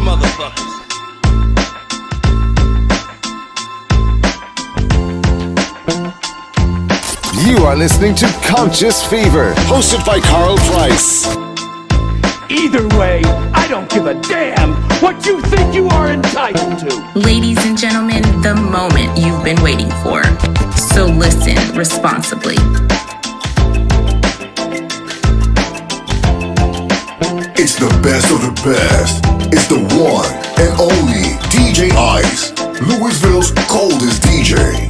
motherfuckers. You are listening to Conscious Fever, hosted by Carl Price. Either way, I don't give a damn what you think you are entitled to. Ladies and gentlemen, the moment you've been waiting for. So listen responsibly. It's the best of the best. It's the one and only DJ Ice, Louisville's coldest DJ.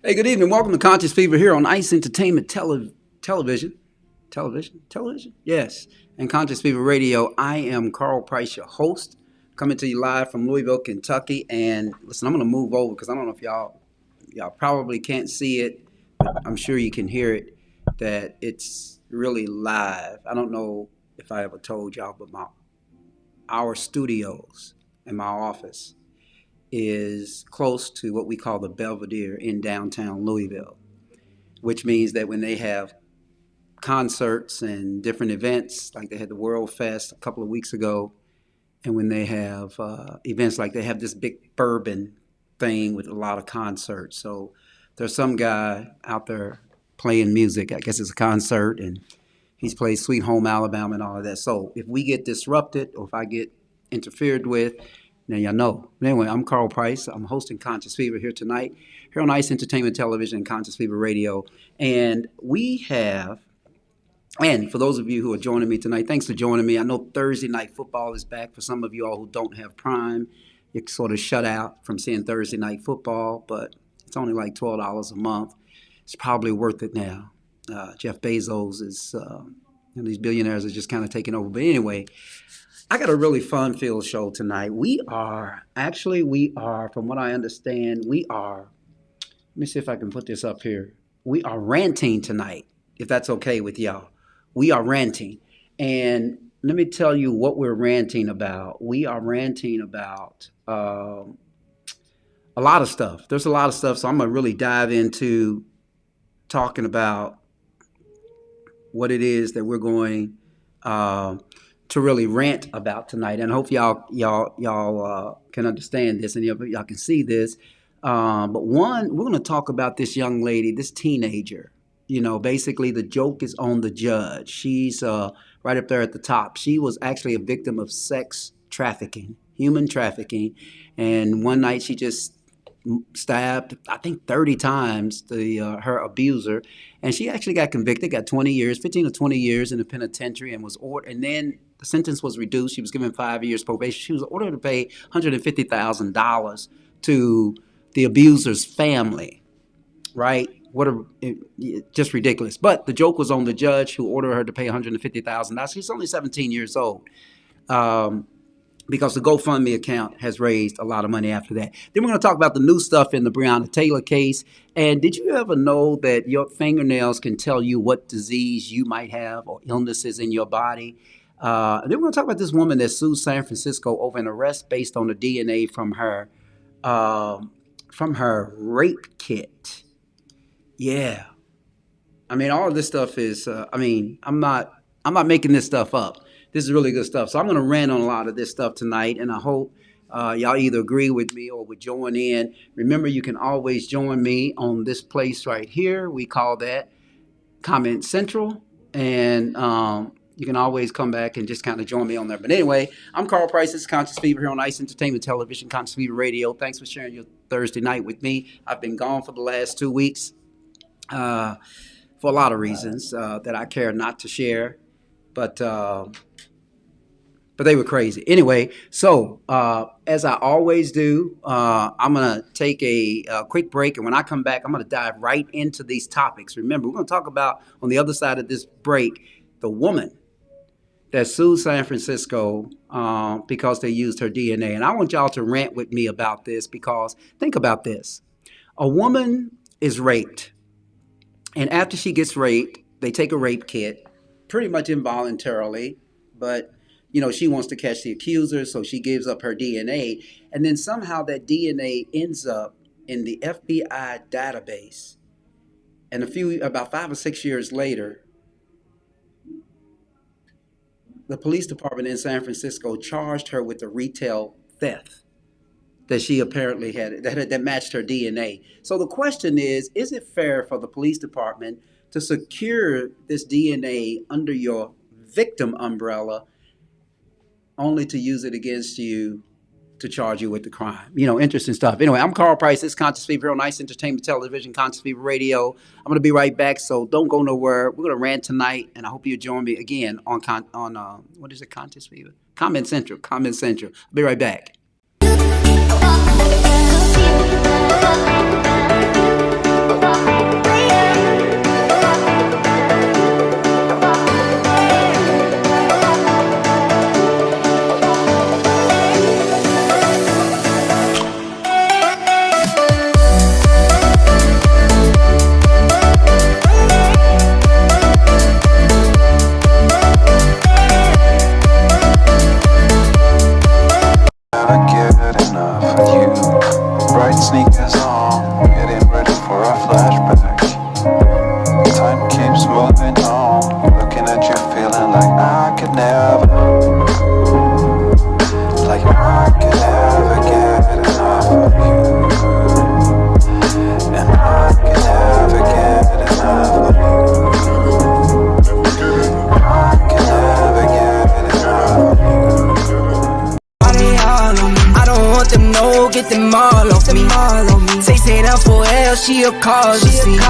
Hey, good evening. Welcome to Conscious Fever here on Ice Entertainment Television. Television? Yes. And Conscious Fever Radio. I am Carl Price, your host, coming to you live from Louisville, Kentucky. And listen, I'm going to move over because I don't know if y'all probably can't see it, but I'm sure you can hear it, that it's really live. I don't know if I ever told y'all, but our studios and my office is close to what we call the Belvedere in downtown Louisville, which means that when they have concerts and different events, like they had the World Fest a couple of weeks ago, and when they have events like they have this big bourbon thing with a lot of concerts. So there's some guy out there playing music. I guess it's a concert, and he's played Sweet Home Alabama and all of that. So if we get disrupted or if I get interfered with, now y'all know. But anyway, I'm Carl Price. I'm hosting Conscious Fever here tonight, here on Ice Entertainment Television and Conscious Fever Radio. And we have, and for those of you who are joining me tonight, thanks for joining me. I know Thursday Night Football is back. For some of you all who don't have Prime, you're sort of shut out from seeing Thursday Night Football, but it's only like $12 a month. It's probably worth it now. Jeff Bezos is, these billionaires are just kind of taking over. But anyway, I got a really fun-filled show tonight. We are, from what I understand, let me see if I can put this up here. We are ranting tonight, if that's okay with y'all. We are ranting. And let me tell you what we're ranting about. We are ranting about a lot of stuff. There's a lot of stuff, so I'm going to really dive into talking about what it is that we're going to really rant about tonight, and I hope y'all can understand this and y'all can see this. But one, we're going to talk about this young lady, this teenager. You know, basically the joke is on the judge. She's right up there at the top. She was actually a victim of sex trafficking, human trafficking, and one night she just stabbed, I think, 30 times her abuser, and she actually got convicted, got 15 to 20 years in the penitentiary, and was ordered, and then the sentence was reduced. She was given 5 years probation. She was ordered to pay $150,000 to the abuser's family, right? Just ridiculous. But the joke was on the judge who ordered her to pay $150,000. She's only 17 years old. Because the GoFundMe account has raised a lot of money after that. Then we're going to talk about the new stuff in the Breonna Taylor case. And did you ever know that your fingernails can tell you what disease you might have or illnesses in your body? And then we're going to talk about this woman that sued San Francisco over an arrest based on the DNA from her rape kit. Yeah. I mean, all of this stuff is, I'm not making this stuff up. This is really good stuff. So I'm going to rant on a lot of this stuff tonight, and I hope y'all either agree with me or would join in. Remember, you can always join me on this place right here. We call that Comment Central, and you can always come back and just kind of join me on there. But anyway, I'm Carl Price. This is Conscious Fever here on Ice Entertainment Television, Conscious Fever Radio. Thanks for sharing your Thursday night with me. I've been gone for the last 2 weeks for a lot of reasons that I care not to share, but they were crazy. Anyway, so as I always do, I'm going to take a quick break. And when I come back, I'm going to dive right into these topics. Remember, we're going to talk about, on the other side of this break, the woman that sued San Francisco because they used her DNA. And I want y'all to rant with me about this because think about this. A woman is raped. And after she gets raped, they take a rape kit, pretty much involuntarily, but You know, she wants to catch the accuser, so she gives up her DNA. And then somehow that DNA ends up in the FBI database. And about 5 or 6 years later, the police department in San Francisco charged her with the retail theft that she apparently had that matched her DNA. So the question is it fair for the police department to secure this DNA under your victim umbrella only to use it against you to charge you with the crime? You know, interesting stuff. Anyway, I'm Carl Price. This is Conscious Fever on Ice Entertainment Television, Conscious Fever Radio. I'm going to be right back, so don't go nowhere. We're going to rant tonight, and I hope you join me again on what is it, Conscious Fever? Comment Central. I'll be right back. Sneakers on, getting ready for a flashback. Time keeps moving on, looking at you feeling like I could never get enough of you. And I could never get enough of you. I could never get enough of you. I don't want them, no, get them all off me. Say that for L, she a cause, you see. 4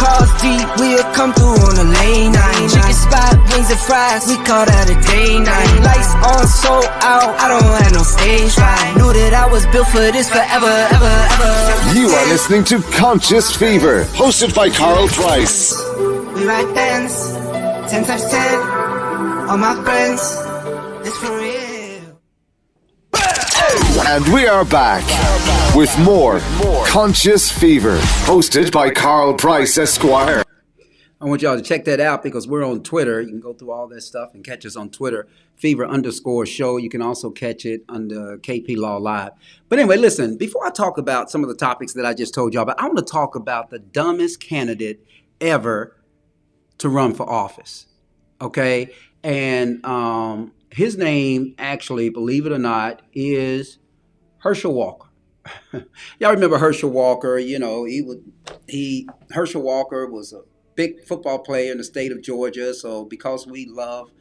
cars deep, we'll come through on a lane night. Chicken spot, wings and fries, we call that a day night. Lights on, so out, I don't have no stage right. Knew that I was built for this forever, ever, ever. You are listening to Conscious Fever, hosted by Carl Price. We ride bands, 10 times 10, all my friends, it's for real. And we are back with more Conscious Fever, hosted by Carl Price, Esquire. I want y'all to check that out because we're on Twitter. You can go through all that stuff and catch us on Twitter, Fever_show. You can also catch it under KP Law Live. But anyway, listen, before I talk about some of the topics that I just told y'all about, I want to talk about the dumbest candidate ever to run for office. Okay? And his name, actually, believe it or not, is Herschel Walker. Y'all remember Herschel Walker? You know, Herschel Walker was a big football player in the state of Georgia. So because we love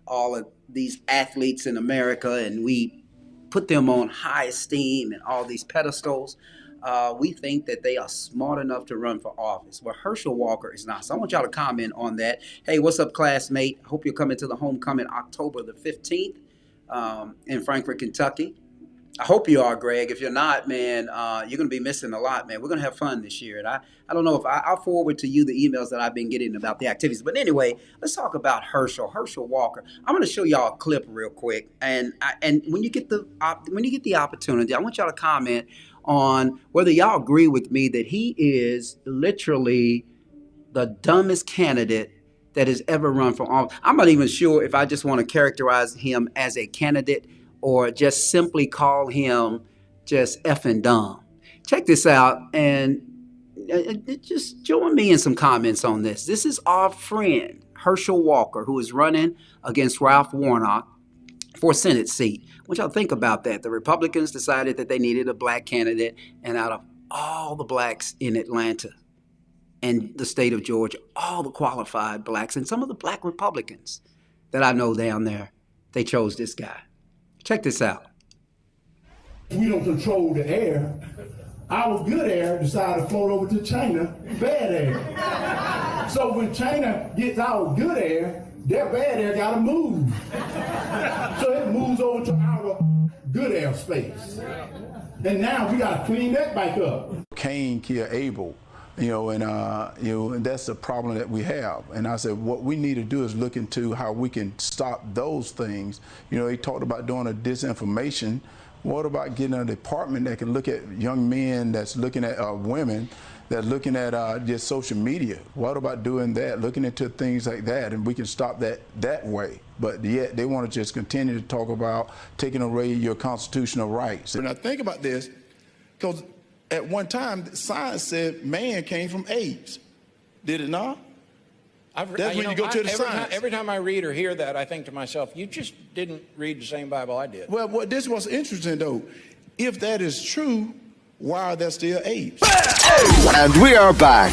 all of these athletes in America and we put them on high esteem and all these pedestals, we think that they are smart enough to run for office. Well, Herschel Walker is not. So I want y'all to comment on that. Hey, what's up, classmate? Hope you're coming to the homecoming October the 15th in Frankfort, Kentucky. I hope you are, Greg. If you're not, man, you're going to be missing a lot, man. We're going to have fun this year. And I don't know if I'll forward to you the emails that I've been getting about the activities. But anyway, let's talk about Herschel Walker. I'm going to show y'all a clip real quick. And when you get the opportunity, I want y'all to comment on whether y'all agree with me that he is literally the dumbest candidate that has ever run for office. I'm not even sure if I just want to characterize him as a candidate or just simply call him just effing dumb. Check this out and just join me in some comments on this. This is our friend, Herschel Walker, who is running against Ralph Warnock for a Senate seat. I want y'all to think about that. The Republicans decided that they needed a black candidate, and out of all the blacks in Atlanta and the state of Georgia, all the qualified blacks and some of the black Republicans that I know down there, they chose this guy. Check this out. We don't control the air. Our good air decided to float over to China, bad air. So when China gets our good air, their bad air gotta move. So it moves over to our good air space. And now we gotta clean that back up. Cain killed Abel. And that's the problem that we have. And I said, what we need to do is look into how we can stop those things. He talked about doing a disinformation. What about getting a department that can look at young men that's looking at women that's looking at just social media. What about doing that, looking into things like that, and we can stop that way. But yet they want to just continue to talk about taking away your constitutional rights. And I think about this, because at one time, science said man came from apes. Did it not? That's when you go to the science. Every time I read or hear that, I think to myself, you just didn't read the same Bible I did. Well, this was interesting, though. If that is true, why are there still apes? And we are back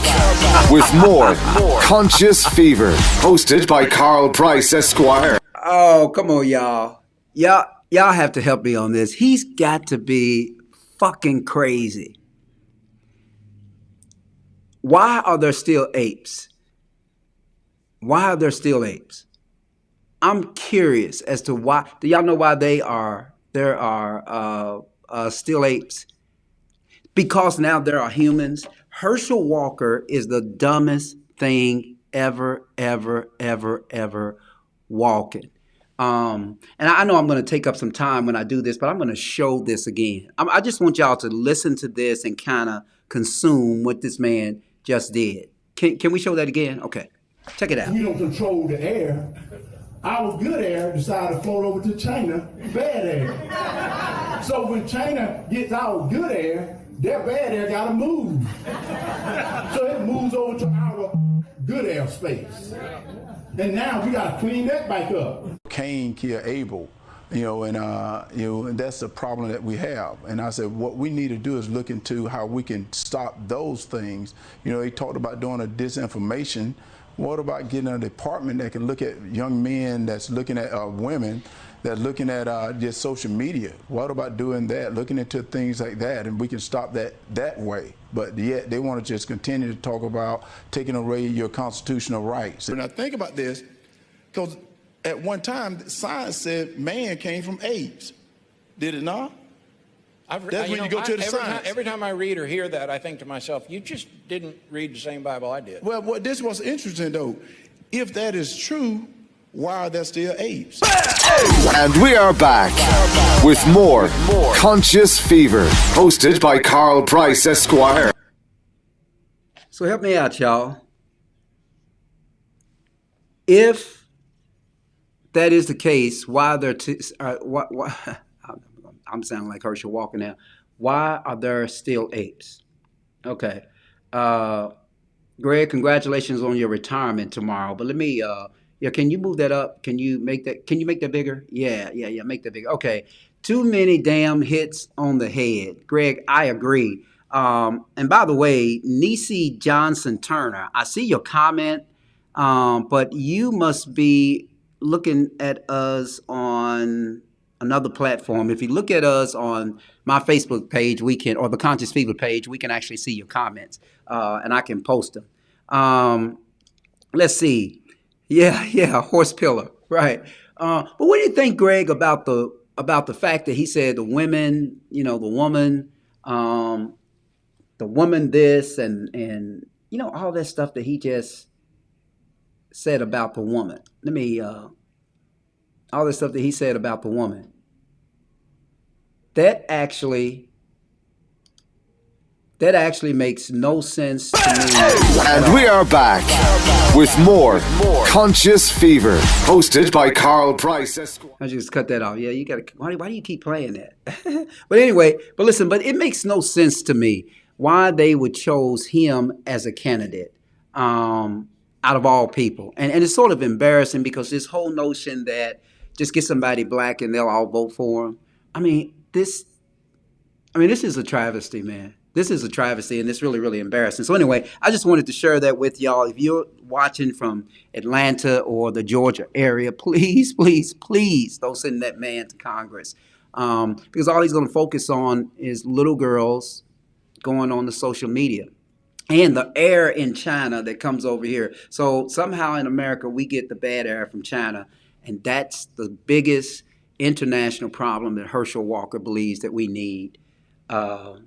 with more Conscious Fever, hosted by Carl Price Esquire. Oh, come on, y'all. Y'all have to help me on this. He's got to be fucking crazy. Why are there still apes? Why are there still apes? I'm curious as to why. Do y'all know why there are still apes? Because now there are humans. Herschel Walker is the dumbest thing ever walking. And I know I'm going to take up some time when I do this, but I'm going to show this again. I just want y'all to listen to this and kind of consume what this man just did. Can we show that again? Okay. Check it out. We don't control the air. Our good air decided to float over to China, bad air. So when China gets our good air, their bad air gotta move. So it moves over to our good air space. And now we gotta clean that back up. Cain killed Abel, and that's the problem that we have. And I said, what we need to do is look into how we can stop those things. He talked about doing a disinformation. What about getting a department that can look at young men that's looking at women that's looking at just social media? What about doing that, looking into things like that, and we can stop that way? But yet they want to just continue to talk about taking away your constitutional rights. And I think about this, because at one time, science said man came from apes. Did it not? That's when you go to the science. Every time I read or hear that, I think to myself, you just didn't read the same Bible I did. Well, this was interesting, though. If that is true, why are there still apes? And we are back with more Conscious Fever, hosted by Carl Price Esquire. So help me out, y'all. If that is the case, why are there I'm sounding like Herschel Walker now. Why are there still apes? Okay. Greg, congratulations on your retirement tomorrow. But let me, can you move that up? Can you make that bigger? Yeah, make that bigger. Okay. Too many damn hits on the head. Greg, I agree. And by the way, Nisi Johnson Turner, I see your comment, but you must be looking at us on another platform. If you look at us on my Facebook page, or the Conscious Fever page, we can actually see your comments, and I can post them. Let's see. Yeah, horse pillar, right? But what do you think, Greg, about the fact that he said the women, the woman this, and all that stuff that he just said about the woman? All the stuff that he said about the woman. That actually makes no sense to me. And we are back with more Conscious Fever, hosted by Carl Price Esquire. I just cut that off. Yeah, you gotta. Why do you keep playing that? But anyway, listen. But it makes no sense to me why they would chose him as a candidate. Out of all people, and it's sort of embarrassing because this whole notion that just get somebody black and they'll all vote for him. This is a travesty, man. This is a travesty, and it's really, really embarrassing. So anyway, I just wanted to share that with y'all. If you're watching from Atlanta or the Georgia area, please, please, please don't send that man to Congress, because all he's going to focus on is little girls going on the social media and the air in China that comes over here. So somehow in America, we get the bad air from China, and that's the biggest international problem that Herschel Walker believes that we need to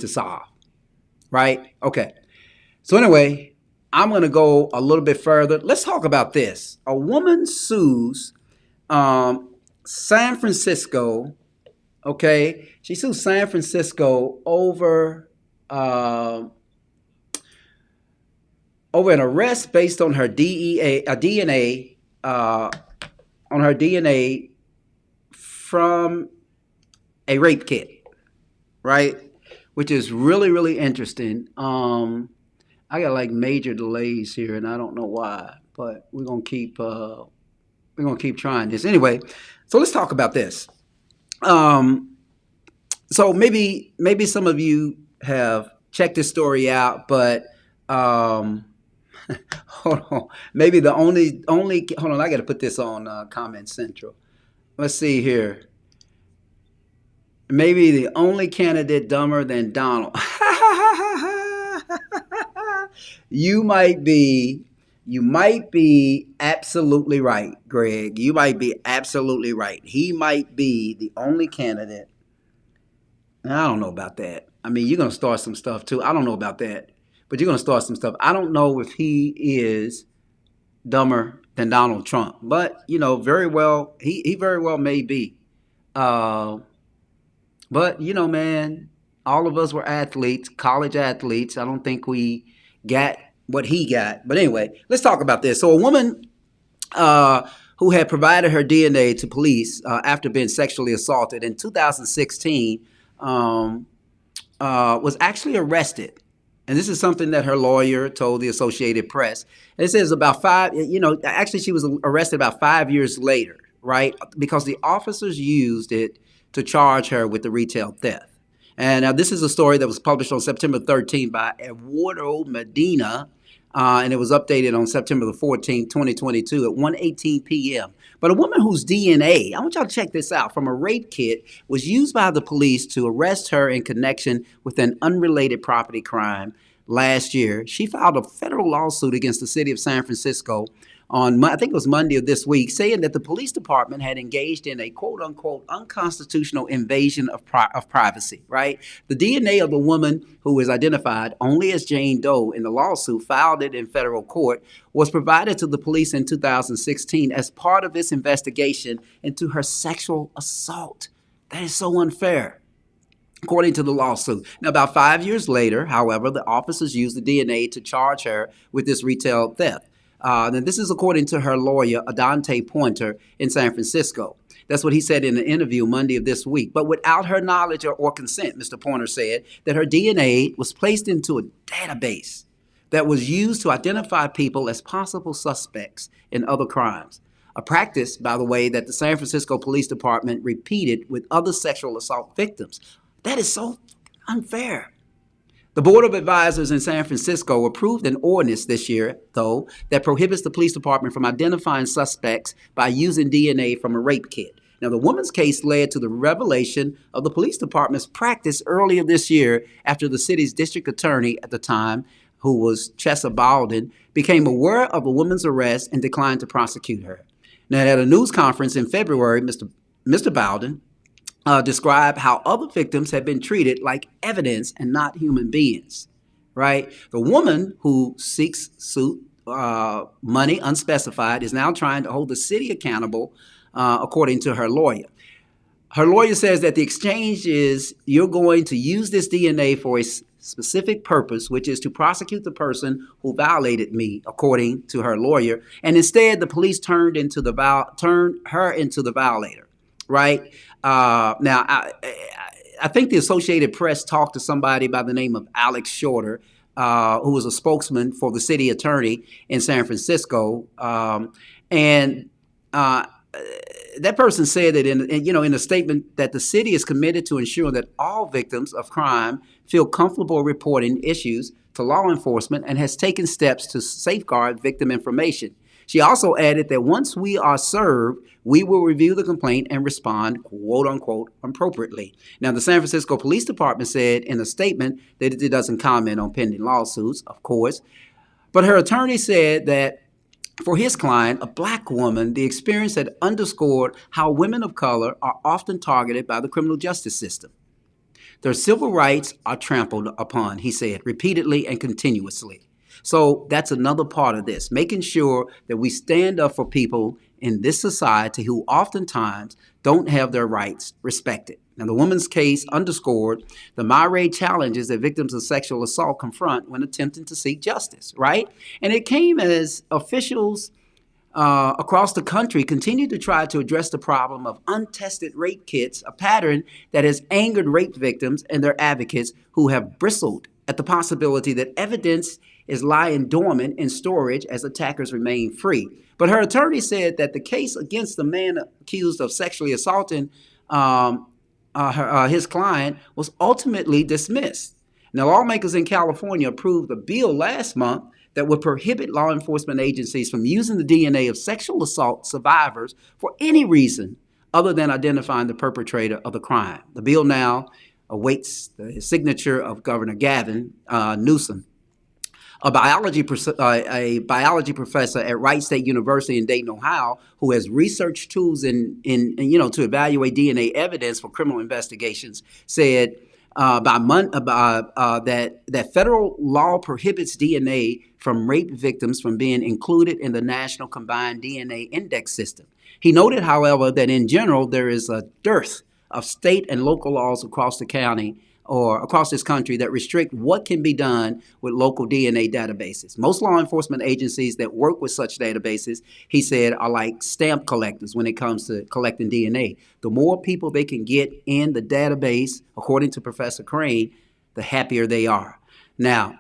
solve, right? Okay. So anyway, I'm going to go a little bit further. Let's talk about this. A woman sues San Francisco. Okay, she sues San Francisco over over an arrest based on her DNA from a rape kit, right? Which is really, really interesting. I got like major delays here, and I don't know why, but we're gonna keep trying this anyway. So let's talk about this. So maybe some of you have checked this story out, but hold on. Maybe the only hold on. I got to put this on Comment Central. Let's see here. Maybe the only candidate dumber than Donald. You might be absolutely right, Greg. You might be absolutely right. He might be the only candidate. I don't know about that. I mean, you're going to start some stuff too. I don't know about that, but you're going to start some stuff. I don't know if he is dumber than Donald Trump, but very well, he very well may be. But man, all of us were athletes, college athletes. I don't think we got what he got. But anyway, let's talk about this. So a woman who had provided her DNA to police after being sexually assaulted in 2016 was actually arrested. And this is something that her lawyer told the Associated Press. And it says about actually she was arrested about 5 years later, right? Because the officers used it to charge her with the retail theft. And now this is a story that was published on September 13th by Eduardo Medina, and it was updated on September the 14th, 2022 at 1:18 p.m. But a woman whose DNA, I want y'all to check this out, from a rape kit was used by the police to arrest her in connection with an unrelated property crime last year. She filed a federal lawsuit against the city of San Francisco on, I think it was Monday of this week, saying that the police department had engaged in a quote-unquote unconstitutional invasion of privacy, right? The DNA of the woman who is identified only as Jane Doe in the lawsuit filed it in federal court was provided to the police in 2016 as part of its investigation into her sexual assault. That is so unfair, according to the lawsuit. Now, about 5 years later, however, the officers used the DNA to charge her with this retail theft. And this is according to her lawyer, Adante Pointer, in San Francisco. That's what he said in an interview Monday of this week. But without her knowledge or consent, Mr. Pointer said that her DNA was placed into a database that was used to identify people as possible suspects in other crimes. A practice, by the way, that the San Francisco Police Department repeated with other sexual assault victims. That is so unfair. The Board of Advisors in San Francisco approved an ordinance this year, though, that prohibits the police department from identifying suspects by using DNA from a rape kit. Now, the woman's case led to the revelation of the police department's practice earlier this year after the city's district attorney at the time, who was Chesa Baldwin, became aware of the woman's arrest and declined to prosecute her. Now, at a news conference in February, Mr. Baldwin described how other victims had been treated like evidence and not human beings, right? The woman who seeks money unspecified is now trying to hold the city accountable, according to her lawyer. Her lawyer says that the exchange is, you're going to use this DNA for a specific purpose, which is to prosecute the person who violated me, according to her lawyer. And instead, the police turned her into the violator, right? Now, I think the Associated Press talked to somebody by the name of Alex Shorter, who was a spokesman for the city attorney in San Francisco. And that person said that in a statement that the city is committed to ensuring that all victims of crime feel comfortable reporting issues to law enforcement and has taken steps to safeguard victim information. She also added that once we are served, we will review the complaint and respond, quote unquote, appropriately. Now, the San Francisco Police Department said in a statement that it doesn't comment on pending lawsuits, of course. But her attorney said that for his client, a black woman, the experience had underscored how women of color are often targeted by the criminal justice system. Their civil rights are trampled upon, he said, repeatedly and continuously. So that's another part of this, making sure that we stand up for people in this society who oftentimes don't have their rights respected. Now, the woman's case underscored the myriad challenges that victims of sexual assault confront when attempting to seek justice, right? And it came as officials across the country continue to try to address the problem of untested rape kits, a pattern that has angered rape victims and their advocates who have bristled at the possibility that evidence is lying dormant in storage as attackers remain free. But her attorney said that the case against the man accused of sexually assaulting his client was ultimately dismissed. Now, lawmakers in California approved a bill last month that would prohibit law enforcement agencies from using the DNA of sexual assault survivors for any reason other than identifying the perpetrator of the crime. The bill now awaits the signature of Governor Gavin Newsom, a biology professor at Wright State University in Dayton, Ohio, who has researched tools to evaluate DNA evidence for criminal investigations, said that federal law prohibits DNA from rape victims from being included in the National Combined DNA Index System. He noted, however, that in general there is a dearth of state and local laws across the county or across this country that restrict what can be done with local DNA databases. Most law enforcement agencies that work with such databases, he said, are like stamp collectors when it comes to collecting DNA. The more people they can get in the database, according to Professor Crane, the happier they are. Now,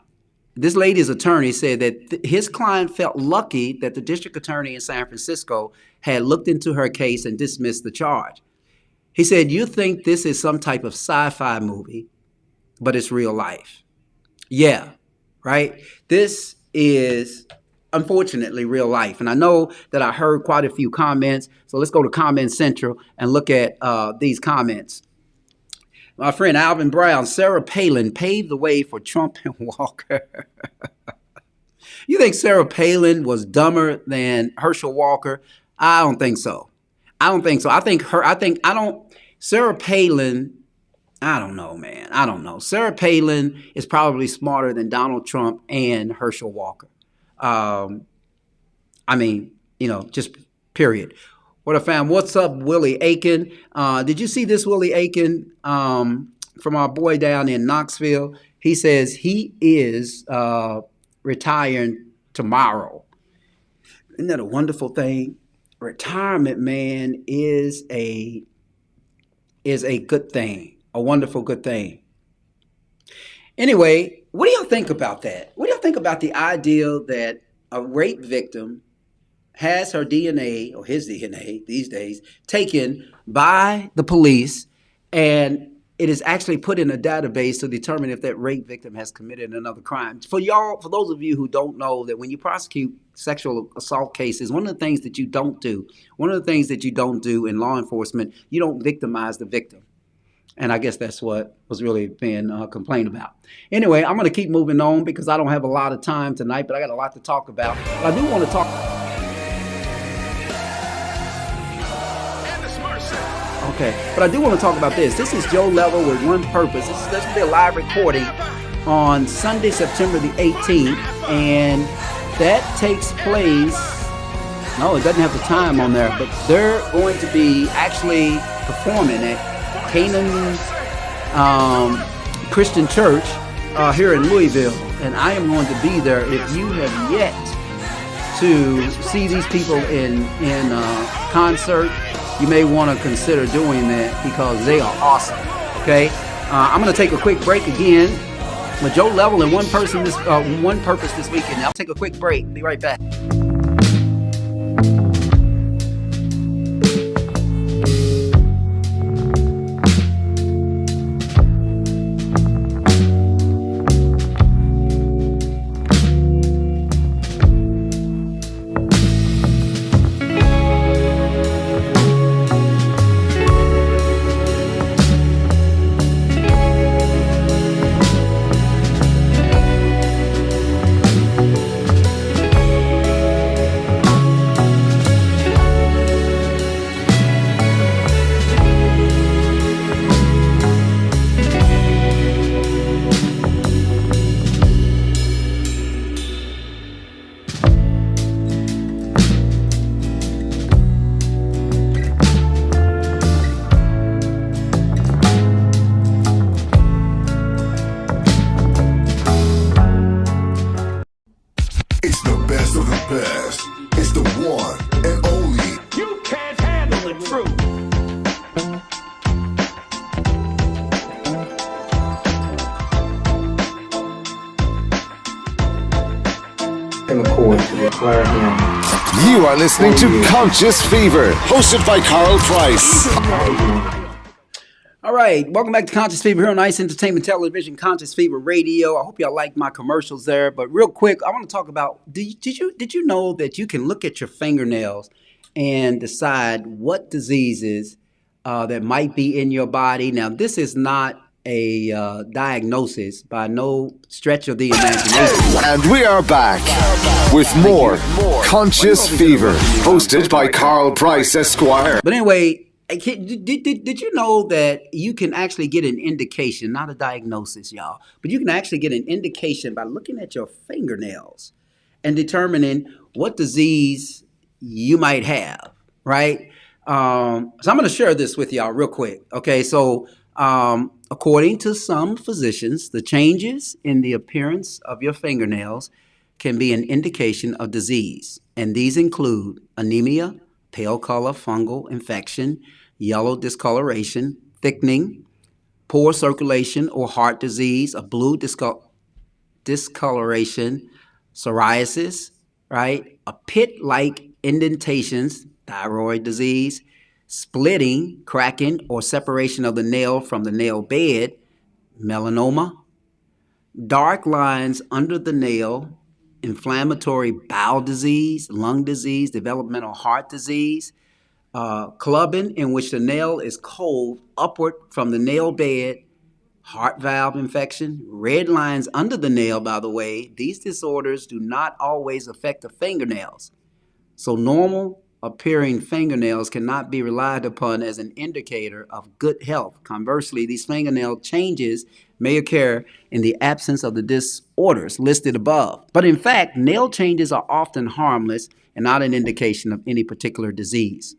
this lady's attorney said that his client felt lucky that the district attorney in San Francisco had looked into her case and dismissed the charge. He said, you think this is some type of sci-fi movie, but it's real life. Yeah, right? This is, unfortunately, real life. And I know that I heard quite a few comments. So let's go to Comment Central and look at these comments. My friend Alvin Brown, Sarah Palin paved the way for Trump and Walker. You think Sarah Palin was dumber than Herschel Walker? I don't think so. Sarah Palin, I don't know, man. I don't know. Sarah Palin is probably smarter than Donald Trump and Herschel Walker. Just period. What I found, what's up, Willie Aiken? Did you see this, Willie Aiken, from our boy down in Knoxville? He says he is retiring tomorrow. Isn't that a wonderful thing? Retirement, man, is a good thing, a wonderful good thing. Anyway, what do y'all think about that? What do y'all think about the idea that a rape victim has her DNA, or his DNA these days, taken by the police, and it is actually put in a database to determine if that rape victim has committed another crime? For those of you who don't know, that when you prosecute sexual assault cases, one of the things that you don't do in law enforcement, you don't victimize the victim. And I guess that's what was really being complained about. Anyway, I'm going to keep moving on because I don't have a lot of time tonight, but I got a lot to talk about. But I do want to talk. Okay, but I do want to talk about this. This is Joe Level with One Purpose. This going to be a live recording on Sunday, September the 18th, and that takes place, no, it doesn't have the time on there, but they're going to be actually performing at Canaan Christian Church here in Louisville, and I am going to be there. If you have yet to see these people in concert, you may want to consider doing that because they are awesome. Okay, I'm going to take a quick break again with Joe Level and One Purpose this weekend. I'll take a quick break. Be right back. You are listening to Conscious Fever, hosted by Carl Price. All right, welcome back to Conscious Fever here on Ice Entertainment Television, Conscious Fever Radio. I hope y'all like my commercials there. But real quick, I want to talk about, did you know that you can look at your fingernails and decide what diseases that might be in your body? Now, this is not a diagnosis by no stretch of the imagination. And we are back with more Conscious Fever, hosted by Carl Price, Esquire. But anyway, did you know that you can actually get an indication, not a diagnosis, y'all, but you can actually get an indication by looking at your fingernails and determining what disease you might have, right? So I'm going to share this with y'all real quick. Okay, so according to some physicians, the changes in the appearance of your fingernails can be an indication of disease. And these include anemia, pale color, fungal infection, yellow discoloration, thickening, poor circulation or heart disease, a blue discoloration, psoriasis, right? A pit-like indentations, thyroid disease, splitting, cracking, or separation of the nail from the nail bed, melanoma, dark lines under the nail, inflammatory bowel disease, lung disease, developmental heart disease, clubbing in which the nail is cold upward from the nail bed, heart valve infection, red lines under the nail, by the way. These disorders do not always affect the fingernails. So normal appearing fingernails cannot be relied upon as an indicator of good health. Conversely, these fingernail changes may occur in the absence of the disorders listed above. But in fact, nail changes are often harmless and not an indication of any particular disease.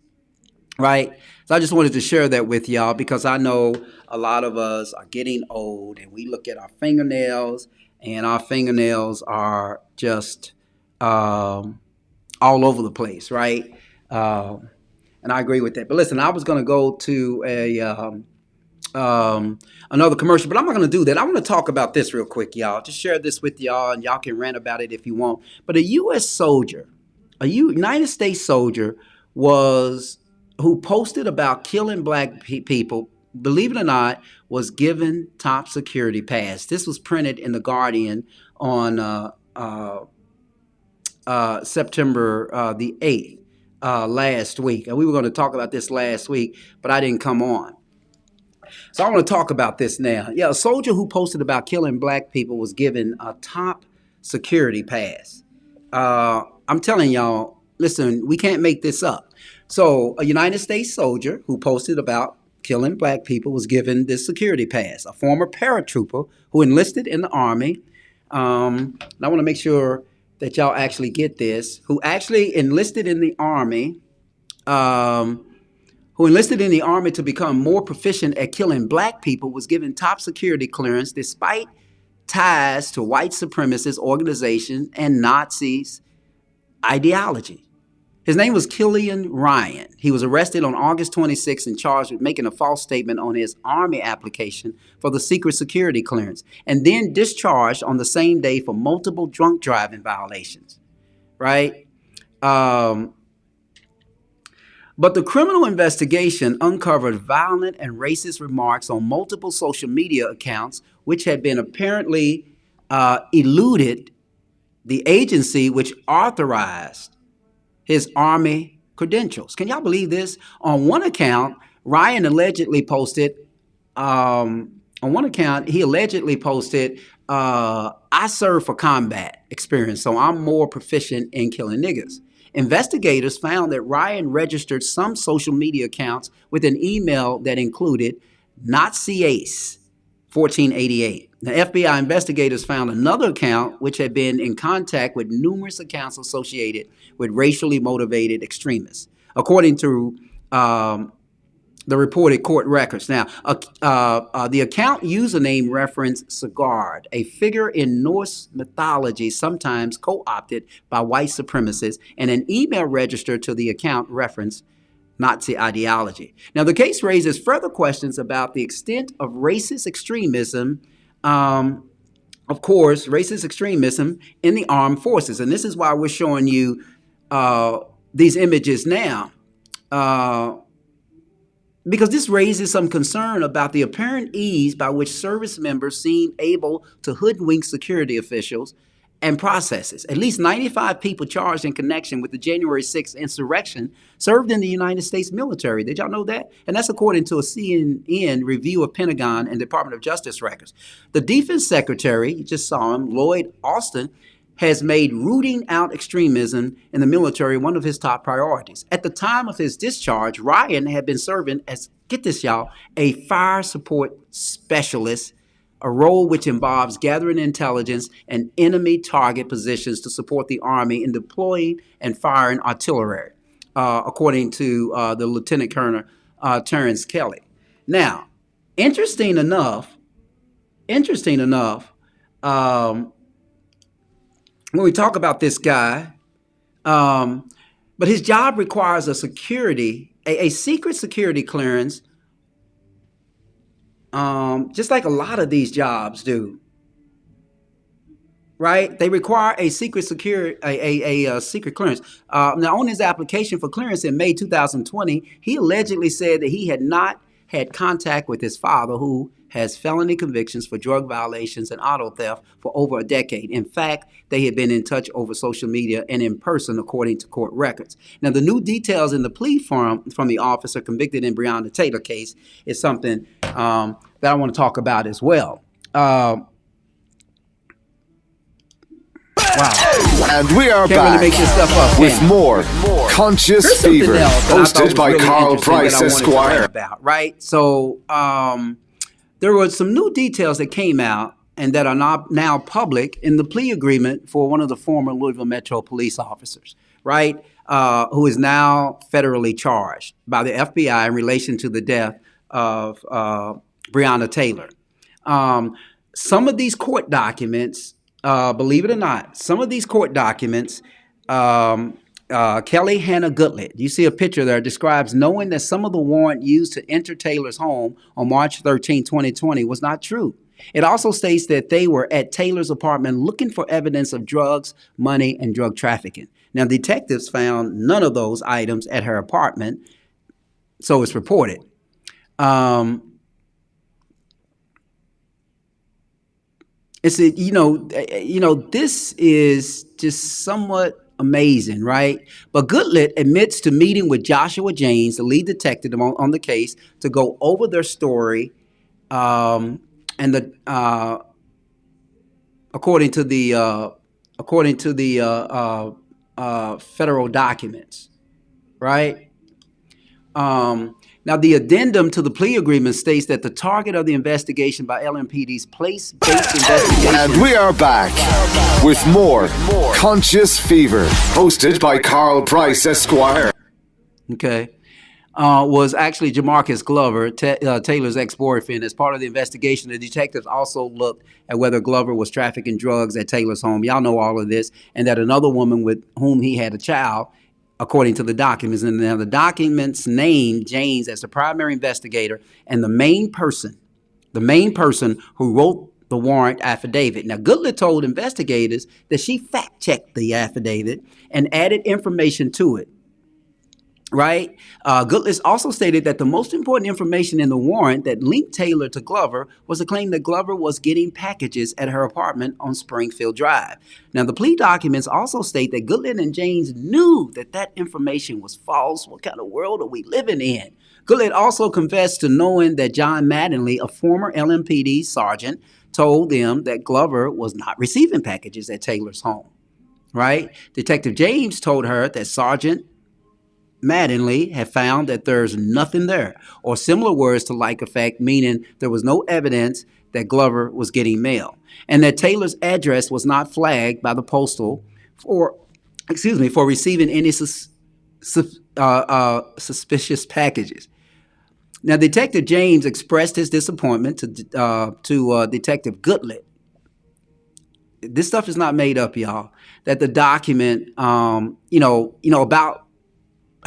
Right? So I just wanted to share that with y'all because I know a lot of us are getting old and we look at our fingernails and our fingernails are just all over the place, right? And I agree with that. But listen, I was going to go to another commercial, but I'm not going to do that. I want to talk about this real quick, y'all. Just share this with y'all and y'all can rant about it if you want. But a U.S. soldier, a United States soldier who posted about killing black people, believe it or not, was given top security pass. This was printed in The Guardian on September the 8th last week. And we were going to talk about this last week, but I didn't come on. So I want to talk about this now. Yeah, a soldier who posted about killing black people was given a top security pass. I'm telling y'all, listen, we can't make this up. So a United States soldier who posted about killing black people was given this security pass. A former paratrooper who enlisted in the Army, and I want to make sure that y'all actually get this, who actually enlisted in the Army, to become more proficient at killing black people, was given top security clearance despite ties to white supremacist organizations and Nazis ideology. His name was Killian Ryan. He was arrested on August 26th and charged with making a false statement on his Army application for the secret security clearance, and then discharged on the same day for multiple drunk driving violations, right? But the criminal investigation uncovered violent and racist remarks on multiple social media accounts, which had been apparently eluded the agency which authorized his Army credentials. Can y'all believe this? On one account, Ryan allegedly posted, I serve for combat experience, so I'm more proficient in killing niggas. Investigators found that Ryan registered some social media accounts with an email that included Nazi Ace 1488. The FBI investigators found another account which had been in contact with numerous accounts associated with racially motivated extremists, according to the reported court records. Now, the account username referenced Sigurd, a figure in Norse mythology sometimes co-opted by white supremacists, and an email register to the account referenced Nazi ideology. Now, the case raises further questions about the extent of racist extremism, racist extremism in the armed forces. And this is why we're showing you these images now because this raises some concern about the apparent ease by which service members seem able to hoodwink security officials and processes. At least 95 people charged in connection with the January 6th insurrection served in the United States military. Did y'all know that? And that's according to a CNN review of Pentagon and Department of Justice records. The Defense Secretary, you just saw him, Lloyd Austin, has made rooting out extremism in the military one of his top priorities. At the time of his discharge, Ryan had been serving as, get this y'all, a fire support specialist, a role which involves gathering intelligence and enemy target positions to support the Army in deploying and firing artillery, according to the Lieutenant Colonel Terrence Kelly. Now, interesting enough, when we talk about this guy, but his job requires a secret security clearance, just like a lot of these jobs do, right? They require a secret security, a secret clearance. Now, on his application for clearance in May 2020, he allegedly said that he had not had contact with his father, who has felony convictions for drug violations and auto theft for over a decade. In fact, they had been in touch over social media and in person, according to court records. Now, the new details in the plea from the officer convicted in Breonna Taylor case is something that I want to talk about as well. Wow. And we are Can't back really make this stuff up, with can you? more Conscious Here's something Fever, else that I thought hosted was by really Carl interesting Price, that I wanted to write Esquire. about, right? So there were some new details that came out and that are now public in the plea agreement for one of the former Louisville Metro police officers, right, who is now federally charged by the FBI in relation to the death of Breonna Taylor. Some of these court documents, believe it or not, Kelly Hannah Goodlett, you see a picture there, describes knowing that some of the warrant used to enter Taylor's home on March 13, 2020 was not true. It also states that they were at Taylor's apartment looking for evidence of drugs, money, and drug trafficking. Now, detectives found none of those items at her apartment, so it's reported. This is just somewhat amazing, right? But Goodlett admits to meeting with Joshua James, the lead detective on the case, to go over their story, and according to the federal documents, right? Now, the addendum to the plea agreement states that the target of the investigation by LMPD's place-based investigation... And we are back with more Conscious Fever, hosted by Carl Price, Esquire. Okay. Was actually Jamarcus Glover, Taylor's ex-boyfriend. As part of the investigation, the detectives also looked at whether Glover was trafficking drugs at Taylor's home. Y'all know all of this. And that another woman with whom he had a child, according to the documents. And now the documents named James as the primary investigator and the main person who wrote the warrant affidavit. Now, Goodlett told investigators that she fact-checked the affidavit and added information to it. Right? Goodlett also stated that the most important information in the warrant that linked Taylor to Glover was a claim that Glover was getting packages at her apartment on Springfield Drive. Now, the plea documents also state that Goodlett and James knew that information was false. What kind of world are we living in? Goodlett also confessed to knowing that John Mattingly, a former LMPD sergeant, told them that Glover was not receiving packages at Taylor's home. Right? Detective James told her that Sergeant Mattingly had found that there's nothing there, or similar words to like effect, meaning there was no evidence that Glover was getting mail, and that Taylor's address was not flagged by the postal for receiving any suspicious packages. Now, Detective James expressed his disappointment to Detective Goodlett. This stuff is not made up, y'all. That the document, about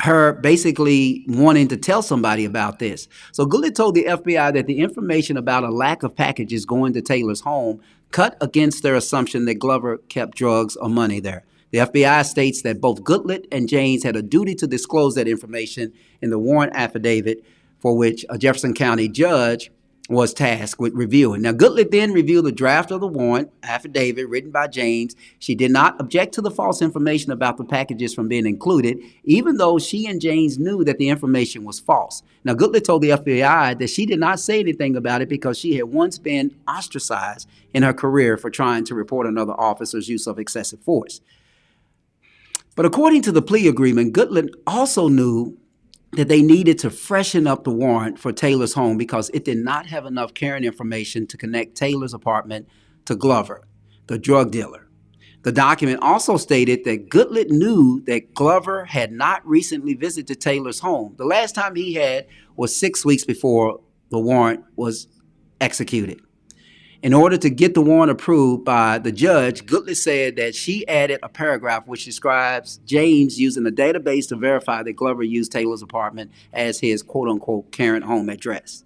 her basically wanting to tell somebody about this. So Goodlett told the FBI that the information about a lack of packages going to Taylor's home cut against their assumption that Glover kept drugs or money there. The The FBI states that both Goodlet and James had a duty to disclose that information in the warrant affidavit for which a Jefferson County judge was tasked with reviewing. Now, Goodlet then reviewed the draft of the warrant affidavit written by James. She did not object to the false information about the packages from being included, even though she and James knew that the information was false. Now, Goodlet told the FBI that she did not say anything about it because she had once been ostracized in her career for trying to report another officer's use of excessive force. But according to the plea agreement, Goodlet also knew that they needed to freshen up the warrant for Taylor's home because it did not have enough Karen information to connect Taylor's apartment to Glover, the drug dealer. The document also stated that Goodlet knew that Glover had not recently visited Taylor's home. The last time he had was 6 weeks before the warrant was executed. In order to get the warrant approved by the judge, Goodlet said that she added a paragraph which describes James using a database to verify that Glover used Taylor's apartment as his quote-unquote Karen home address.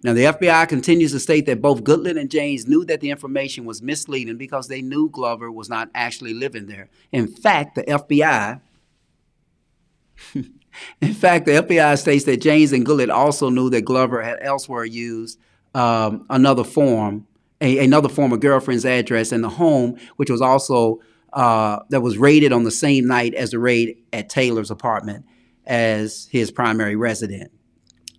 Now, the FBI continues to state that both Goodlet and James knew that the information was misleading because they knew Glover was not actually living there. In fact, the FBI states that James and Goodlet also knew that Glover had elsewhere used another form of girlfriend's address in the home, which was also that was raided on the same night as the raid at Taylor's apartment as his primary resident.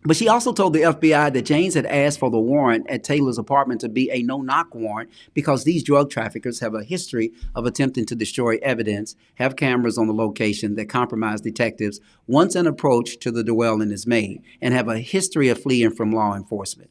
But she also told the FBI that James had asked for the warrant at Taylor's apartment to be a no-knock warrant because these drug traffickers have a history of attempting to destroy evidence, have cameras on the location that compromise detectives once an approach to the dwelling is made, and have a history of fleeing from law enforcement.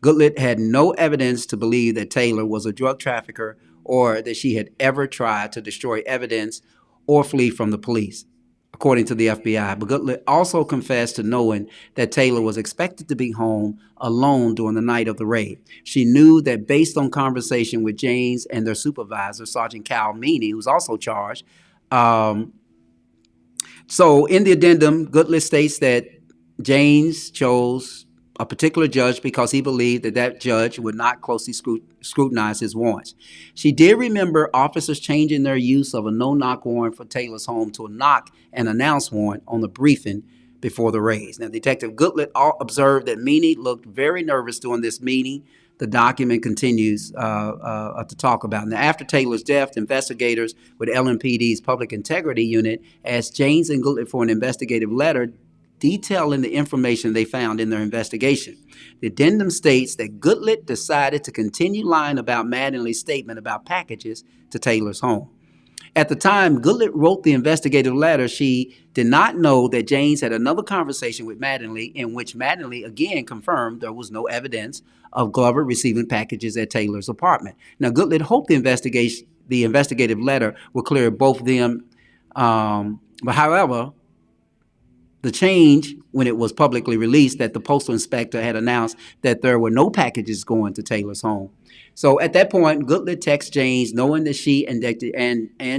Goodlet had no evidence to believe that Taylor was a drug trafficker or that she had ever tried to destroy evidence or flee from the police, according to the FBI. But Goodlet also confessed to knowing that Taylor was expected to be home alone during the night of the raid. She knew that based on conversation with James and their supervisor, Sergeant Cal Meany, who's also charged. So in the addendum, Goodlet states that James chose a particular judge because he believed that that judge would not closely scrutinize his warrants. She did remember officers changing their use of a no-knock warrant for Taylor's home to a knock and announce warrant on the briefing before the raids. Now, Detective Goodlet observed that Meany looked very nervous during this meeting. The document continues to talk about. Now, after Taylor's death, investigators with LMPD's Public Integrity Unit asked James and Goodlet for an investigative letter detailing the information they found in their investigation. The addendum states that Goodlet decided to continue lying about Mattingly's statement about packages to Taylor's home. At the time Goodlet wrote the investigative letter, she did not know that James had another conversation with Mattingly in which Mattingly again confirmed there was no evidence of Glover receiving packages at Taylor's apartment. Now, Goodlet hoped the investigative letter would clear both of them, but however, the change when it was publicly released that the postal inspector had announced that there were no packages going to Taylor's home. So at that point, Goodlet texts James, knowing that she and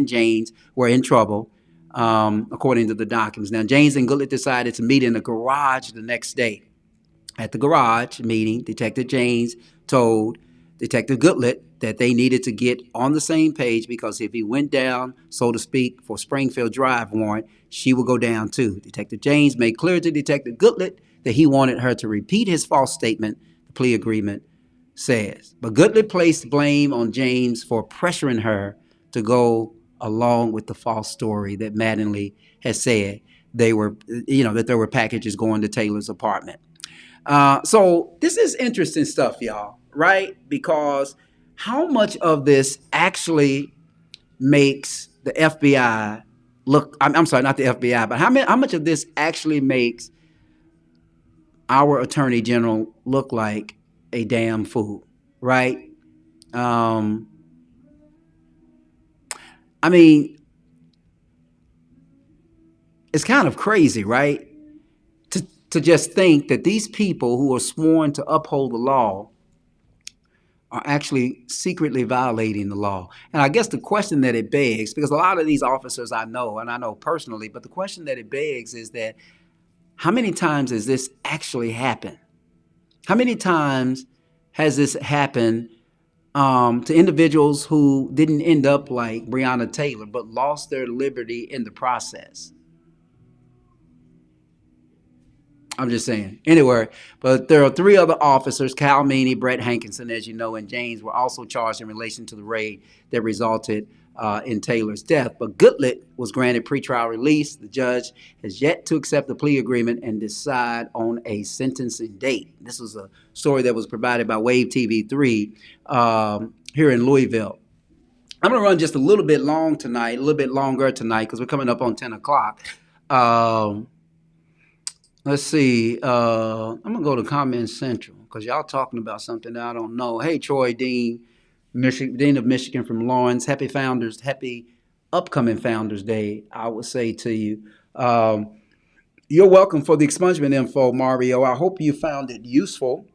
James were in trouble, according to the documents. Now, James and Goodlet decided to meet in the garage the next day. At the garage meeting, Detective James told Detective Goodlet that they needed to get on the same page because if he went down, so to speak, for Springfield Drive warrant, she would go down too. Detective James made clear to Detective Goodlet that he wanted her to repeat his false statement, the plea agreement says. But Goodlet placed blame on James for pressuring her to go along with the false story that Mattingly has said that there were packages going to Taylor's apartment. So this is interesting stuff, y'all, right? Because how much of this actually makes the FBI look, I'm sorry, not the FBI, but how much of this actually makes our Attorney General look like a damn fool, right? I mean, it's kind of crazy, right? To just think that these people who are sworn to uphold the law are actually secretly violating the law. And I guess the question that it begs, because a lot of these officers I know, and I know personally, but the question that it begs is that how many times has this actually happened? How many times has this happened to individuals who didn't end up like Breonna Taylor, but lost their liberty in the process. I'm just saying. Anyway, but there are 3 other officers, Cal Meany, Brett Hankinson, as you know, and James, were also charged in relation to the raid that resulted in Taylor's death. But Goodlett was granted pretrial release. The judge has yet to accept the plea agreement and decide on a sentencing date. This was a story that was provided by Wave TV3 here in Louisville. I'm going to run just a little bit long tonight, a little bit longer tonight, because we're coming up on 10 o'clock. Let's see. I'm going to go to Comment Central because y'all talking about something that I don't know. Hey, Troy Dean, Dean of Michigan from Lawrence. Happy upcoming Founders Day, I would say to you. You're welcome for the expungement info, Mario. I hope you found it useful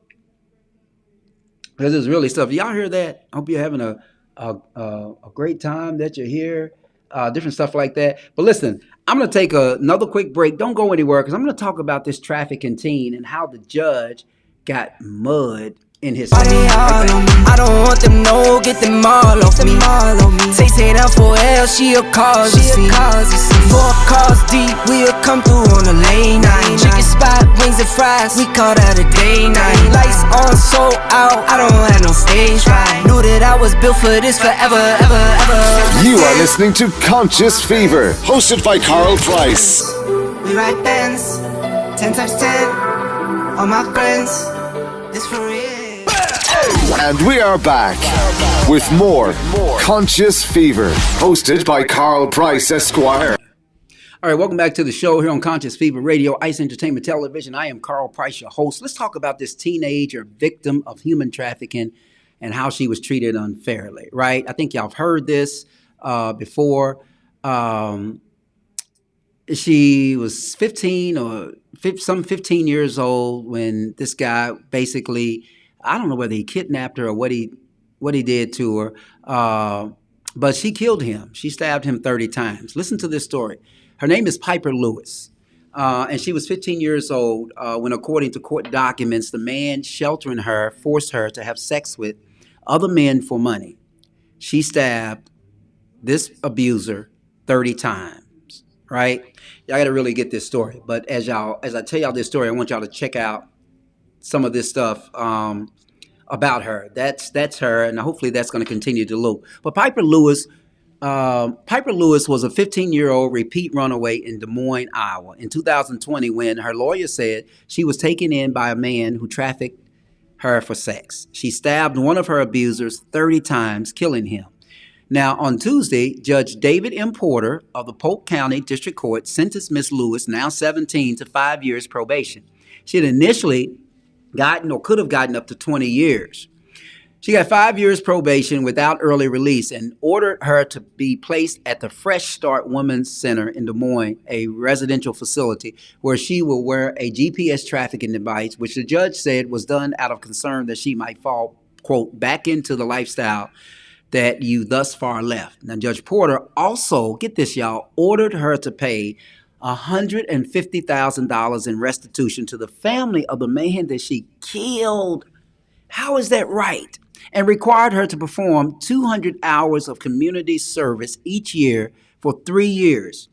because it's really stuff. Y'all hear that? I hope you're having a great time that you're here. Different stuff like that. But listen, I'm going to take another quick break. Don't go anywhere because I'm going to talk about this trafficking teen and how the judge got mud in his I don't want them, no, get them all off me. Say that for L, she a cause, you see. 4 cars deep, we'll come through on a late night. Chicken spot, wings and fries, we call that a day night. Lights on, so out, I don't have no stage fright. Knew that I was built for this forever, ever, ever. You are listening to Conscious Fever, hosted by Carl Price. We ride Benz, 10 times 10, all my friends, this for real. And we are back with more Conscious Fever, hosted by Carl Price, Esquire. All right, welcome back to the show here on Conscious Fever Radio, Ice Entertainment Television. I am Carl Price, your host. Let's talk about this teenager victim of human trafficking and how she was treated unfairly, right? I think y'all have heard this before. She was 15 or 15 years old when this guy basically, I don't know whether he kidnapped her or what he did to her, but she killed him. She stabbed him 30 times. Listen to this story. Her name is Pieper Lewis, and she was 15 years old when, according to court documents, the man sheltering her forced her to have sex with other men for money. She stabbed this abuser 30 times, right? Y'all got to really get this story. But as I tell y'all this story, I want y'all to check out some of this stuff about her. That's her, and hopefully that's going to continue to loop. But Pieper Lewis was a 15-year-old repeat runaway in Des Moines, Iowa, in 2020 when her lawyer said she was taken in by a man who trafficked her for sex. She stabbed one of her abusers 30 times, killing him. Now, on Tuesday, Judge David M. Porter of the Polk County District Court sentenced Miss Lewis, now 17, to 5 years probation. She had initially gotten or could have gotten up to 20 years. She got 5 years probation without early release and ordered her to be placed at the Fresh Start Women's Center in Des Moines, a residential facility where she will wear a GPS tracking device, which the judge said was done out of concern that she might fall, quote, back into the lifestyle that you thus far left. Now, Judge Porter also, get this, y'all, ordered her to pay $150,000 in restitution to the family of the man that she killed. How is that right? And required her to perform 200 hours of community service each year for 3 years.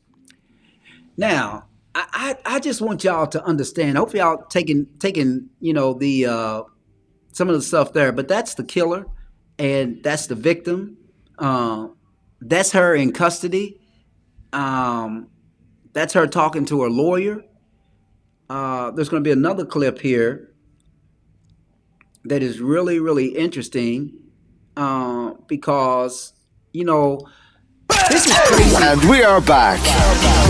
Now, I just want y'all to understand. Hopefully, y'all taking the some of the stuff there. But that's the killer, and that's the victim. That's her in custody. That's her talking to her lawyer. There's going to be another clip here that is really, really interesting because, this is crazy. And we are back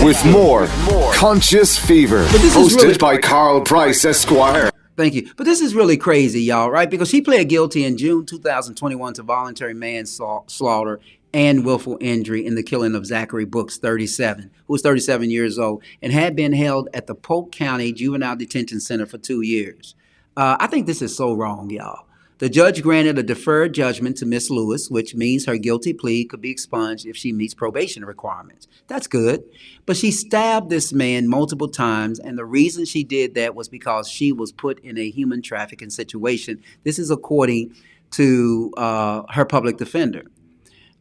with more Conscious Fever, hosted by Carl Price, Esquire. Thank you. But this is really crazy, y'all, right? Because she pled guilty in June 2021 to voluntary manslaughter and willful injury in the killing of Zachary Brooks, 37, who was 37 years old, and had been held at the Polk County Juvenile Detention Center for 2 years. I think this is so wrong, y'all. The judge granted a deferred judgment to Miss Lewis, which means her guilty plea could be expunged if she meets probation requirements. That's good. But she stabbed this man multiple times, and the reason she did that was because she was put in a human trafficking situation. This is according to her public defender.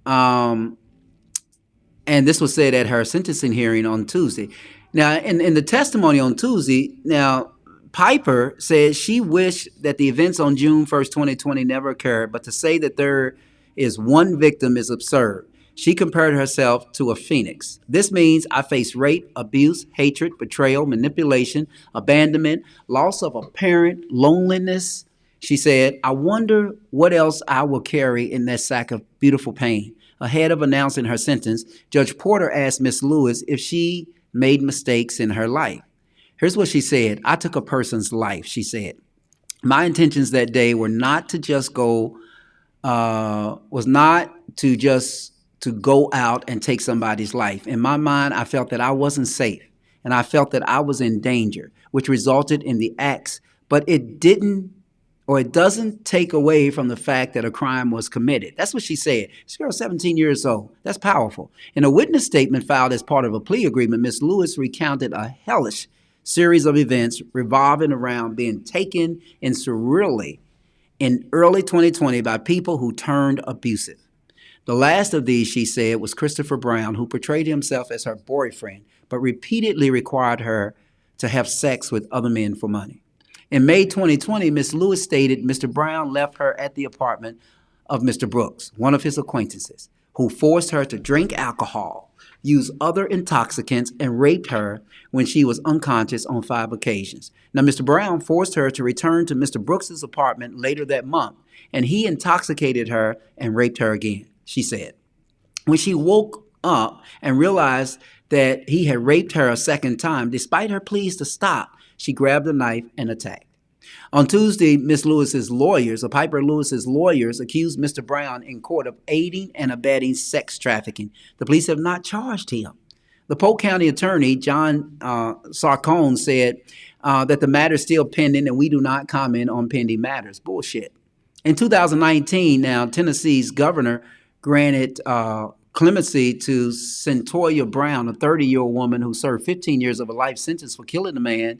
And this was said at her sentencing hearing on Tuesday. Now, in the testimony on Tuesday, now, Pieper said she wished that the events on June 1st, 2020 never occurred, but to say that there is one victim is absurd. She compared herself to a phoenix. This means I face rape, abuse, hatred, betrayal, manipulation, abandonment, loss of a parent, loneliness. She said, I wonder what else I will carry in that sack of beautiful pain. Ahead of announcing her sentence, Judge Porter asked Miss Lewis if she made mistakes in her life. Here's what she said. I took a person's life, she said. My intentions that day were not to just go, to go out and take somebody's life. In my mind, I felt that I wasn't safe, and I felt that I was in danger, which resulted in the acts, but it doesn't take away from the fact that a crime was committed. That's what she said. This girl's 17 years old. That's powerful. In a witness statement filed as part of a plea agreement, Ms. Lewis recounted a hellish series of events revolving around being taken in surreally in early 2020 by people who turned abusive. The last of these, she said, was Christopher Brown, who portrayed himself as her boyfriend, but repeatedly required her to have sex with other men for money. In May 2020, Ms. Lewis stated Mr. Brown left her at the apartment of Mr. Brooks, one of his acquaintances, who forced her to drink alcohol, use other intoxicants, and raped her when she was unconscious on 5 occasions. Now, Mr. Brown forced her to return to Mr. Brooks's apartment later that month, and he intoxicated her and raped her again, she said. When she woke up and realized that he had raped her a second time, despite her pleas to stop, she grabbed a knife and attacked. On Tuesday, Ms. Lewis's lawyers, or Pieper Lewis's lawyers, accused Mr. Brown in court of aiding and abetting sex trafficking. The police have not charged him. The Polk County attorney, John Sarcone, said that the matter is still pending and we do not comment on pending matters. Bullshit. In 2019, now, Tennessee's governor granted clemency to Centoya Brown, a 30-year-old woman who served 15 years of a life sentence for killing a man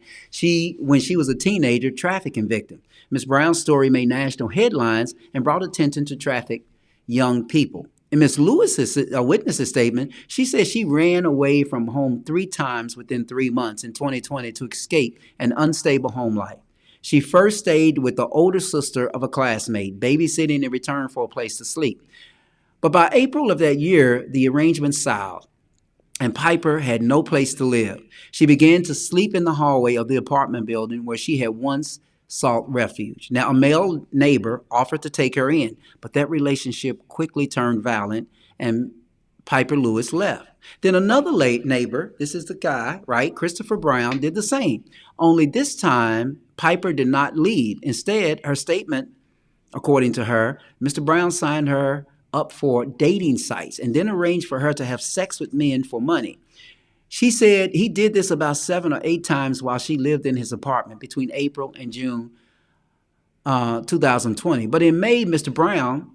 when she was a teenager, trafficking victim. Ms. Brown's story made national headlines and brought attention to trafficked young people. In Ms. Lewis's witness's statement, she said she ran away from home 3 times within 3 months in 2020 to escape an unstable home life. She first stayed with the older sister of a classmate, babysitting in return for a place to sleep. But by April of that year, the arrangement soured, and Pieper had no place to live. She began to sleep in the hallway of the apartment building where she had once sought refuge. Now, a male neighbor offered to take her in, but that relationship quickly turned violent, and Pieper Lewis left. Then another late neighbor, this is the guy, right, Christopher Brown, did the same. Only this time, Pieper did not leave. Instead, her statement, according to her, Mr. Brown signed her up for dating sites and then arranged for her to have sex with men for money. She said he did this about 7 or 8 times while she lived in his apartment between April and June 2020. But in May, Mr. Brown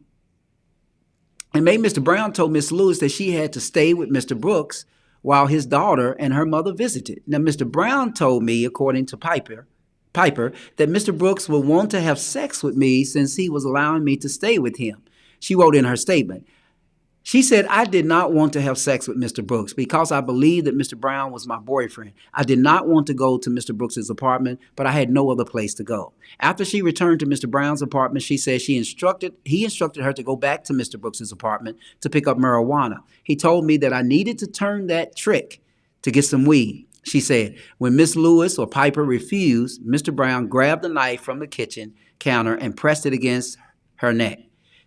told Miss Lewis that she had to stay with Mr. Brooks while his daughter and her mother visited. Now, Mr. Brown told me, according to Pieper, that Mr. Brooks would want to have sex with me since he was allowing me to stay with him. She wrote in her statement, she said, I did not want to have sex with Mr. Brooks because I believed that Mr. Brown was my boyfriend. I did not want to go to Mr. Brooks's apartment, but I had no other place to go. After she returned to Mr. Brown's apartment, she said he instructed her to go back to Mr. Brooks's apartment to pick up marijuana. He told me that I needed to turn that trick to get some weed. She said, when Miss Lewis or Pieper refused, Mr. Brown grabbed a knife from the kitchen counter and pressed it against her neck.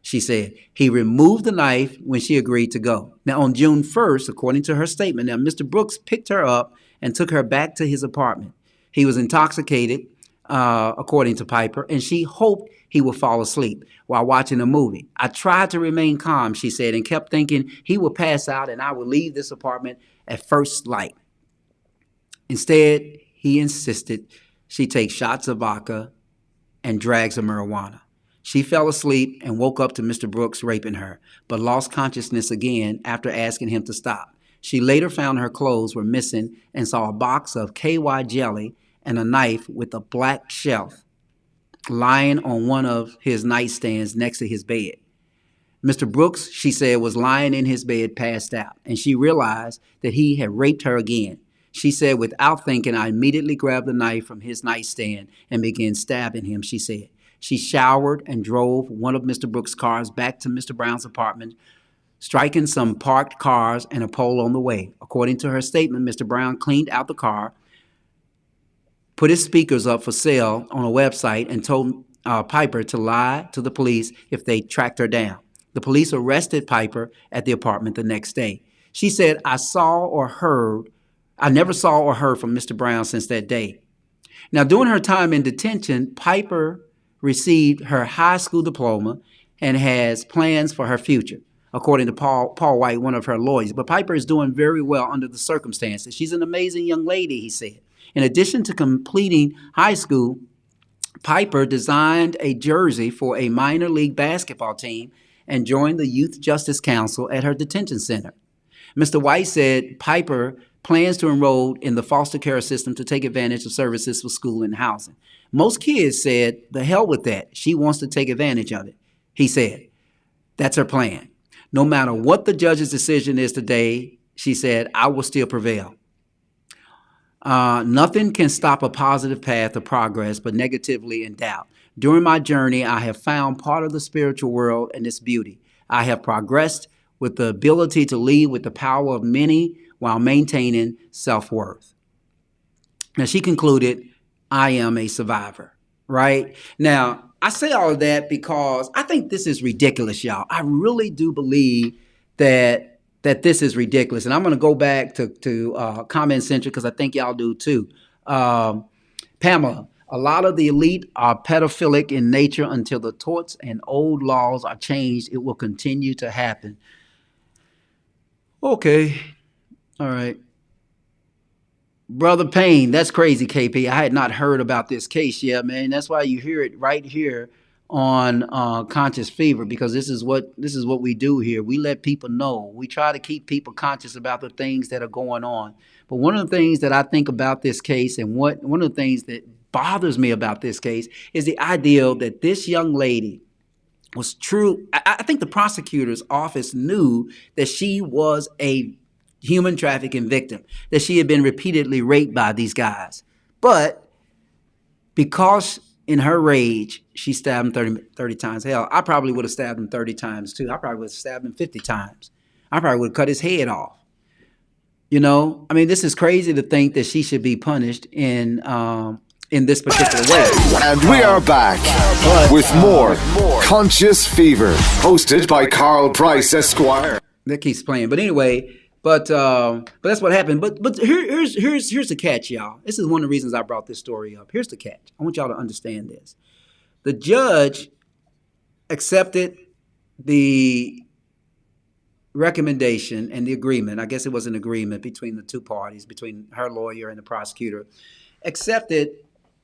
She said he removed the knife when she agreed to go. Now, on June 1st, according to her statement, now Mr. Brooks picked her up and took her back to his apartment. He was intoxicated, according to Pieper, and she hoped he would fall asleep while watching a movie. I tried to remain calm, she said, and kept thinking he would pass out and I would leave this apartment at first light. Instead, he insisted she take shots of vodka and drags of marijuana. She fell asleep and woke up to Mr. Brooks raping her, but lost consciousness again after asking him to stop. She later found her clothes were missing and saw a box of KY jelly and a knife with a black shelf lying on one of his nightstands next to his bed. Mr. Brooks, she said, was lying in his bed passed out, and she realized that he had raped her again. She said, without thinking, I immediately grabbed the knife from his nightstand and began stabbing him, she said. She showered and drove one of Mr. Brooks' cars back to Mr. Brown's apartment, striking some parked cars and a pole on the way. According to her statement, Mr. Brown cleaned out the car, put his speakers up for sale on a website, and told Pieper to lie to the police if they tracked her down. The police arrested Pieper at the apartment the next day. She said, I never saw or heard from Mr. Brown since that day. Now, during her time in detention, Pieper received her high school diploma and has plans for her future, according to Paul White, one of her lawyers. But Pieper is doing very well under the circumstances. She's an amazing young lady, he said. In addition to completing high school, Pieper designed a jersey for a minor league basketball team and joined the Youth Justice Council at her detention center. Mr. White said Pieper plans to enroll in the foster care system to take advantage of services for school and housing. Most kids said, the hell with that. She wants to take advantage of it. He said, that's her plan. No matter what the judge's decision is today, she said, I will still prevail. Nothing can stop a positive path of progress, but negatively in doubt. During my journey, I have found part of the spiritual world and its beauty. I have progressed with the ability to lead with the power of many while maintaining self-worth. Now, she concluded, I am a survivor, right? Now, I say all of that because I think this is ridiculous, y'all. I really do believe that this is ridiculous. And I'm going to go back to Comment Central because I think y'all do too. Pamela, a lot of the elite are pedophilic in nature. Until the torts and old laws are changed, it will continue to happen. Okay. All right. Brother Payne, that's crazy, KP. I had not heard about this case yet, man. That's why you hear it right here on Conscious Fever, because this is what we do here. We let people know. We try to keep people conscious about the things that are going on. But one of the things that I think about this case, and one of the things that bothers me about this case, is the idea that this young lady was true. I think the prosecutor's office knew that she was a human trafficking victim, that she had been repeatedly raped by these guys. But because in her rage, she stabbed him 30 times. Hell, I probably would have stabbed him 30 times too. I probably would have stabbed him 50 times. I probably would have cut his head off. You know, I mean, this is crazy to think that she should be punished in this particular way. And we are back with more Conscious Fever, hosted by Carl Price Esquire. That keeps playing, but anyway. But that's what happened. But here's the catch, y'all. This is one of the reasons I brought this story up. Here's the catch. I want y'all to understand this. The judge accepted the recommendation and the agreement. I guess it was an agreement between the two parties, between her lawyer and the prosecutor. Accepted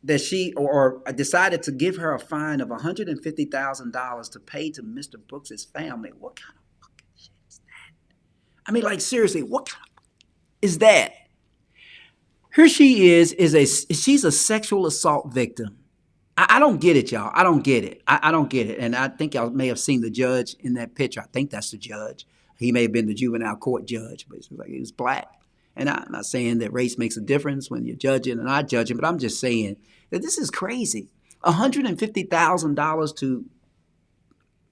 that she or decided to give her a fine of $150,000 to pay to Mr. Brooks's family. What kind of fucking shit is that? I mean, like, seriously, what kind of is that? Here she is she's a sexual assault victim. I don't get it, y'all. I don't get it. I don't get it. And I think y'all may have seen the judge in that picture. I think that's the judge. He may have been the juvenile court judge, but he was black. And I'm not saying that race makes a difference when you're judging and not judging, but I'm just saying that this is crazy. $150,000 to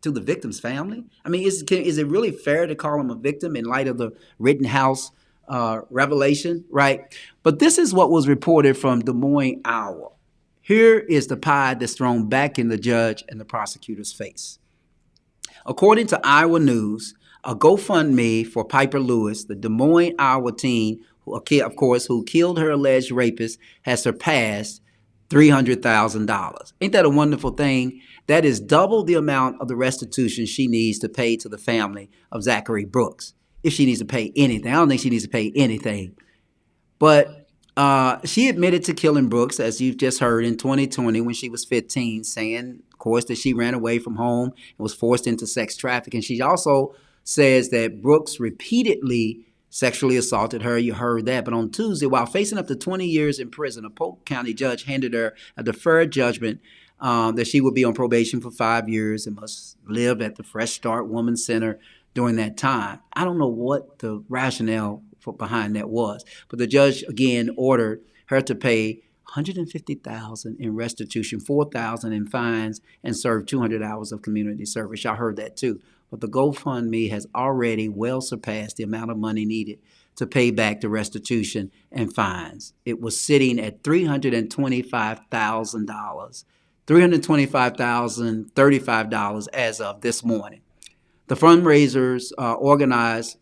the victim's family? I mean, is it really fair to call him a victim in light of the Rittenhouse revelation, right? But this is what was reported from Des Moines, Iowa. Here is the pie that's thrown back in the judge and the prosecutor's face. According to Iowa News, a GoFundMe for Pieper Lewis, the Des Moines, Iowa teen, who killed her alleged rapist, has surpassed $300,000. Ain't that a wonderful thing? That is double the amount of the restitution she needs to pay to the family of Zachary Brooks. If she needs to pay anything. I don't think she needs to pay anything. But she admitted to killing Brooks, as you've just heard, in 2020 when she was 15, saying, of course, that she ran away from home and was forced into sex trafficking. She also says that Brooks repeatedly sexually assaulted her. You heard that. But on Tuesday, while facing up to 20 years in prison, a Polk County judge handed her a deferred judgment that she would be on probation for 5 years and must live at the Fresh Start Women's Center during that time. I don't know what the rationale behind that was, but the judge again ordered her to pay $150,000 in restitution, $4,000 in fines, and serve 200 hours of community service. Y'all heard that too. But the GoFundMe has already well surpassed the amount of money needed to pay back the restitution and fines. It was sitting at $325,000, $325,035 as of this morning. The fundraiser's organizer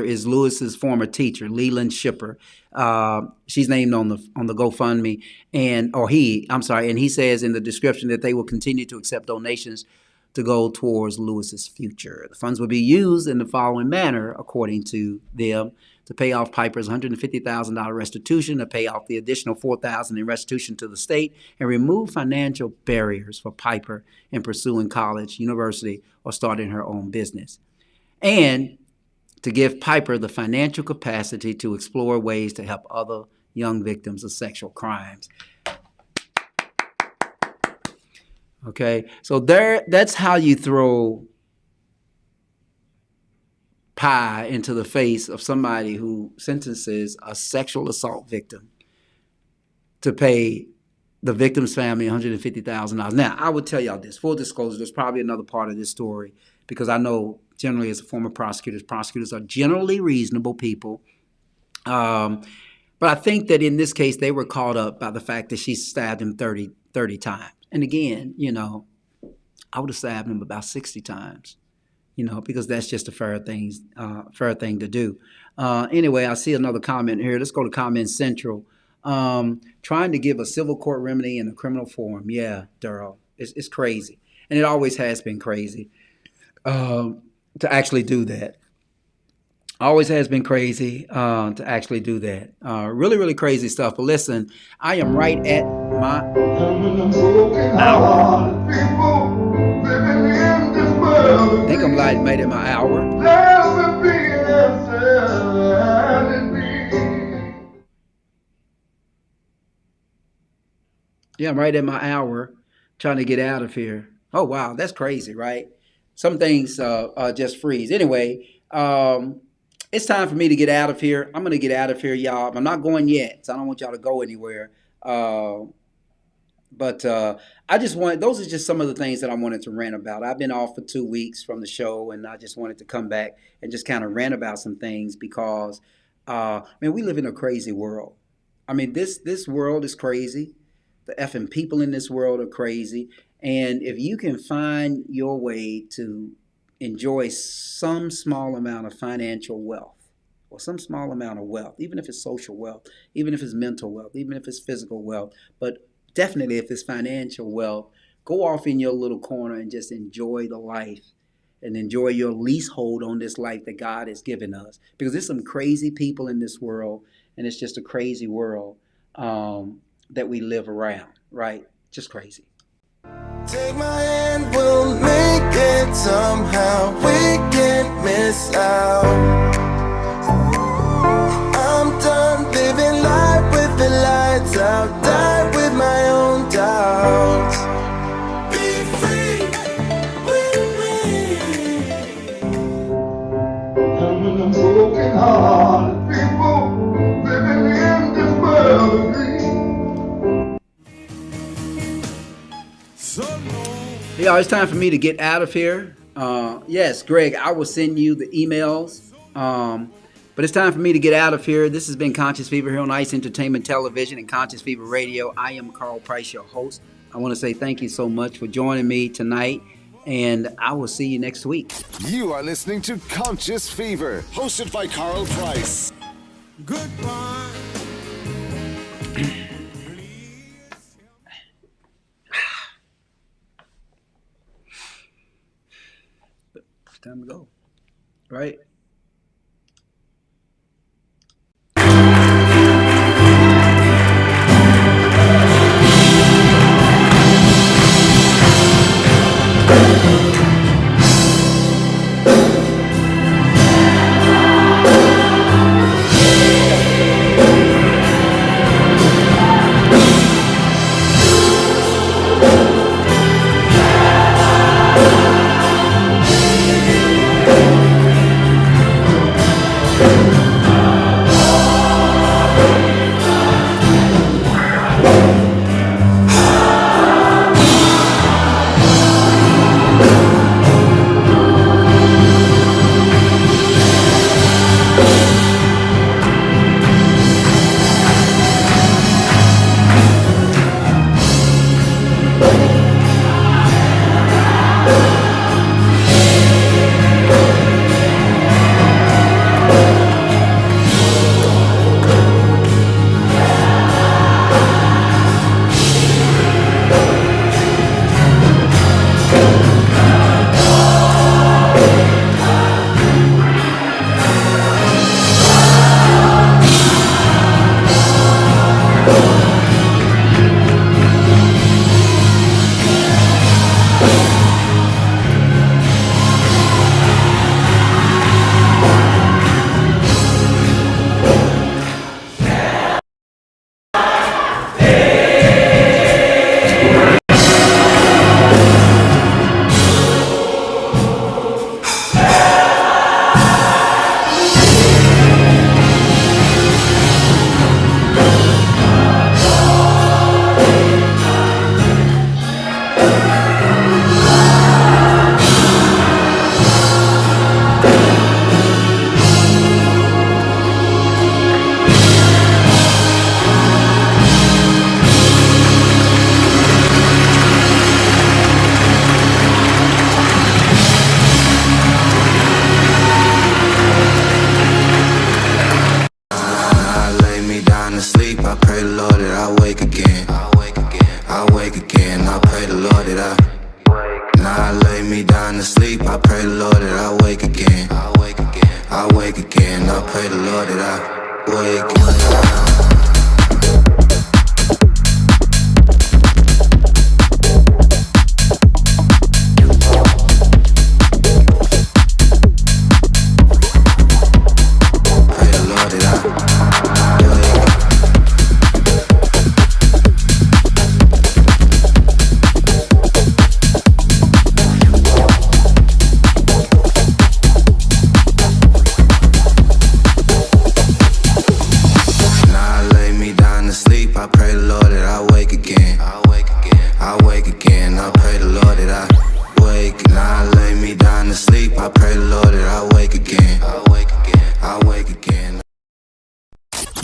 is Lewis's former teacher, Leland Shipper. She's named on the GoFundMe, and he says in the description that they will continue to accept donations to go towards Lewis's future. The funds will be used in the following manner, according to them: to pay off Pieper's $150,000 restitution, to pay off the additional $4,000 in restitution to the state, and remove financial barriers for Pieper in pursuing college, university, or starting her own business, and to give Pieper the financial capacity to explore ways to help other young victims of sexual crimes. Okay, so that's how you throw pie into the face of somebody who sentences a sexual assault victim to pay the victim's family $150,000. Now, I would tell y'all this, full disclosure, there's probably another part of this story, because I know generally as a former prosecutors are generally reasonable people. But I think that in this case, they were caught up by the fact that she stabbed him 30 times. And again, I would have stabbed him about 60 times, because that's just a fair thing to do. Anyway, I see another comment here. Let's go to Comment Central. Trying to give a civil court remedy in a criminal form. Yeah, Daryl, it's crazy. And it always has been crazy to actually do that. Always has been crazy to actually do that. Really, really crazy stuff. But listen, I am right at my hour. I think I'm right at my hour. Yeah, I'm right at my hour trying to get out of here. Oh, wow, that's crazy, right? Some things just freeze. Anyway, it's time for me to get out of here. I'm going to get out of here, y'all. I'm not going yet, so I don't want y'all to go anywhere. But I just those are just some of the things that I wanted to rant about. I've been off for 2 weeks from the show, and I just wanted to come back and just kind of rant about some things because, we live in a crazy world. I mean, this world is crazy. The effing people in this world are crazy. And if you can find your way to enjoy some small amount of financial wealth, or some small amount of wealth, even if it's social wealth, even if it's mental wealth, even if it's physical wealth, but definitely if it's financial wealth, go off in your little corner and just enjoy the life and enjoy your leasehold on this life that God has given us. Because there's some crazy people in this world, and it's just a crazy world that we live around, right? Just crazy. Take my hand, we'll make it somehow. We can't miss out. I'm done living life with the lights out. Die with my own doubts. Be free with me. I'm a broken heart. People living in this world. Yeah, it's time for me to get out of here. Yes, Greg, I will send you the emails. But it's time for me to get out of here. This has been Conscious Fever here on Ice Entertainment Television and Conscious Fever Radio. I am Carl Price, your host. I want to say thank you so much for joining me tonight, and I will see you next week. You are listening to Conscious Fever, hosted by Carl Price. Goodbye. It's time to go, right? again. I wake again. I pray the Lord that I. Now I lay me down to sleep. I pray the Lord that I wake again. I wake again. I pray the Lord that I wake again.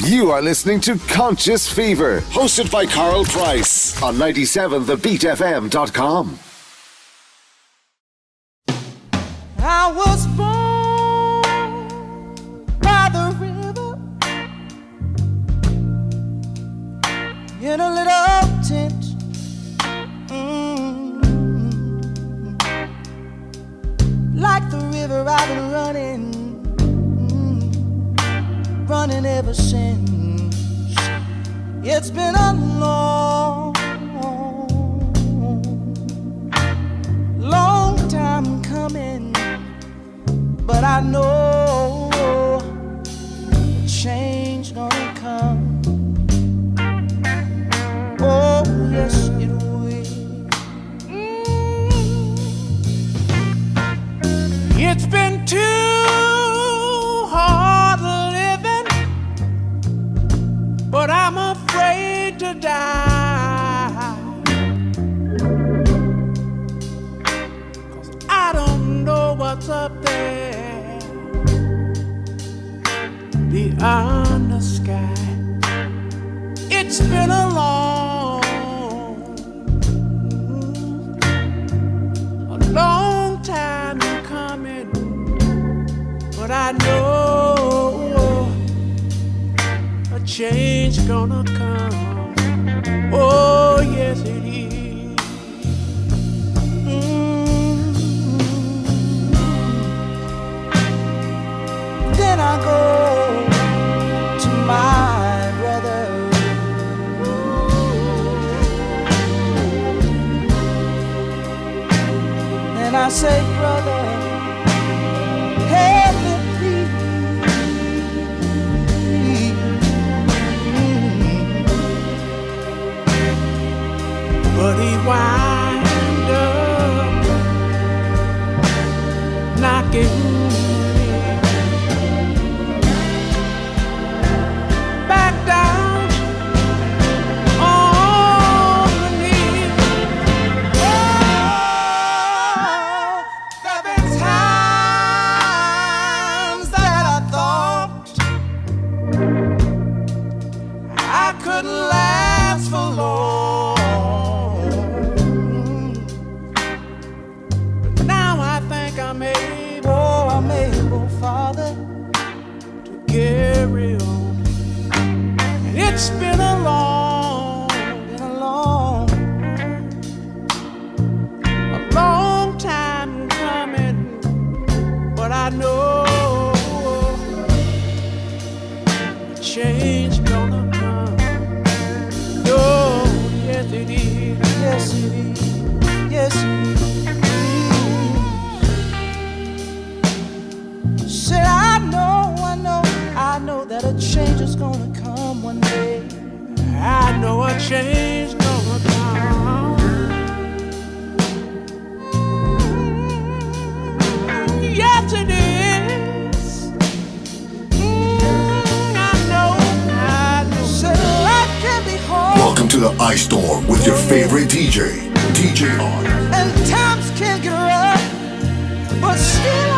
You are listening to Conscious Fever, hosted by Carl Price on 97thebetfm.com. I was born by the river in a little tent. Like the river I've been running ever since. It's been a long time coming, but I know a change gonna come. Oh yes it will. It's been too hard living, but I'm afraid to die, 'cause I don't know what's up there beyond the sky. It's been a long time coming, but I know a change gonna come. Oh yes it is. Then I go to my brother. And I say, brother, help me please. But he wind up knocking me back down on the knees. Oh, there've been times that I thought I couldn't last for long. I'm able, Father, to carry on. And it's been a long time coming, but I know change gonna come. Oh, yes it is, yes it is, yes it is. Said I know that a change is gonna come one day. I know a change gonna come. Yes it is. I know. Said life can be hard. Welcome to the Ice Storm with your favorite DJ, DJ R. And times can get rough, but still